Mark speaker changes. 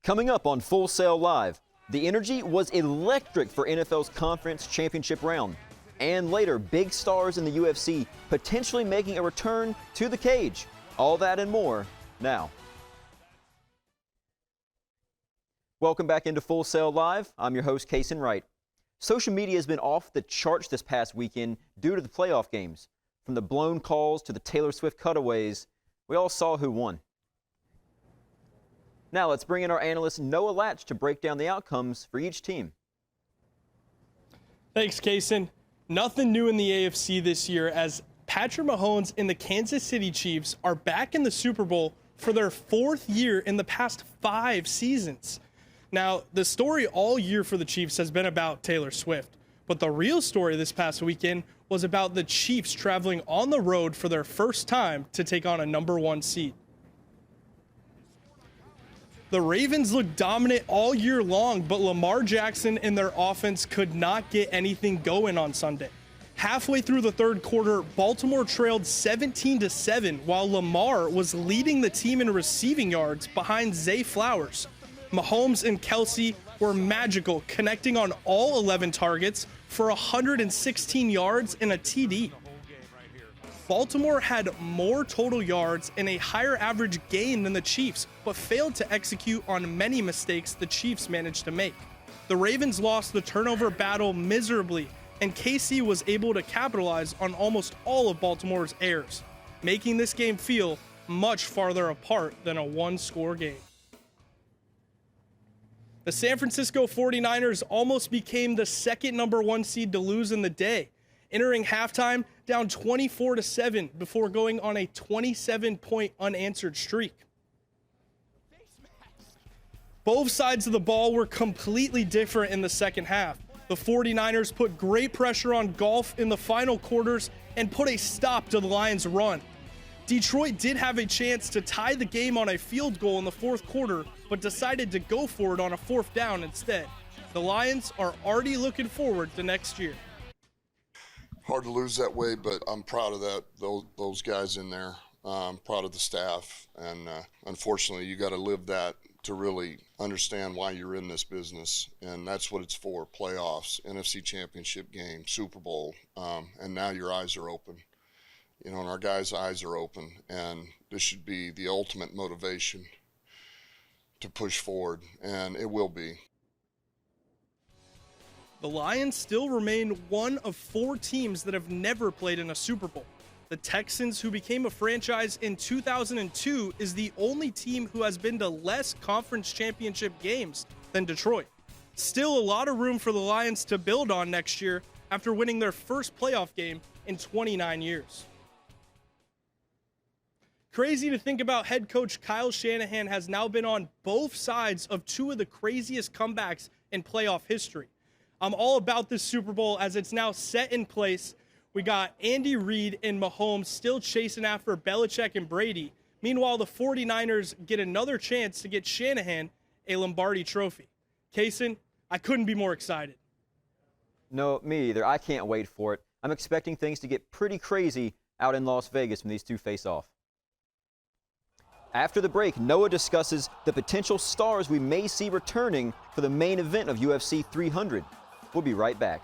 Speaker 1: Coming up on Full Sail Live, the energy was electric for NFL's conference championship round. And later, big stars in the UFC potentially making a return to the cage. All that and more now. Welcome back into Full Sail Live. I'm your host, Kason Wright. Social media has been off the charts this past weekend due to the playoff games. From the blown calls to the Taylor Swift cutaways, we all saw who won. Now let's bring in our analyst Noah Latzsch to break down the outcomes for each team.
Speaker 2: Thanks, Kason. Nothing new in the AFC this year as Patrick Mahomes and the Kansas City Chiefs are back in the Super Bowl for their fourth year in the past 5 seasons. Now, the story all year for the Chiefs has been about Taylor Swift, but the real story this past weekend was about the Chiefs traveling on the road for their first time to take on a #1 seed. The Ravens looked dominant all year long, but Lamar Jackson and their offense could not get anything going on Sunday. Halfway through the third quarter, Baltimore trailed 17-7, while Lamar was leading the team in receiving yards behind Zay Flowers. Mahomes and Kelsey were magical, connecting on all 11 targets for 116 yards and a TD. Baltimore had more total yards and a higher average gain than the Chiefs, but failed to execute on many mistakes the Chiefs managed to make. The Ravens lost the turnover battle miserably, and KC was able to capitalize on almost all of Baltimore's errors, making this game feel much farther apart than a one-score game. The San Francisco 49ers almost became the second #1 seed to lose in the day, entering halftime down 24-7 before going on a 27-point unanswered streak. Both sides of the ball were completely different in the second half. The 49ers put great pressure on Goff in the final quarters and put a stop to the Lions' run. Detroit did have a chance to tie the game on a field goal in the fourth quarter, but decided to go for it on a 4th down instead. The Lions are already looking forward to next year.
Speaker 3: Hard to lose that way, but I'm proud of those guys in there. I'm proud of the staff, and unfortunately, you got to live that to really understand why you're in this business, and that's what it's for: playoffs, NFC Championship game, Super Bowl, and now your eyes are open. You know, and our guys' eyes are open, and this should be the ultimate motivation to push forward, and it will be.
Speaker 2: The Lions still remain one of 4 teams that have never played in a Super Bowl. The Texans, who became a franchise in 2002, is the only team who has been to less conference championship games than Detroit. Still a lot of room for the Lions to build on next year after winning their first playoff game in 29 years. Crazy to think about, head coach Kyle Shanahan has now been on both sides of 2 of the craziest comebacks in playoff history. I'm all about this Super Bowl as it's now set in place. We got Andy Reid and Mahomes still chasing after Belichick and Brady. Meanwhile, the 49ers get another chance to get Shanahan a Lombardi trophy. Kason, I couldn't be more excited.
Speaker 1: No, me either. I can't wait for it. I'm expecting things to get pretty crazy out in Las Vegas when these two face off. After the break, Noah discusses the potential stars we may see returning for the main event of UFC 300. We'll be right back.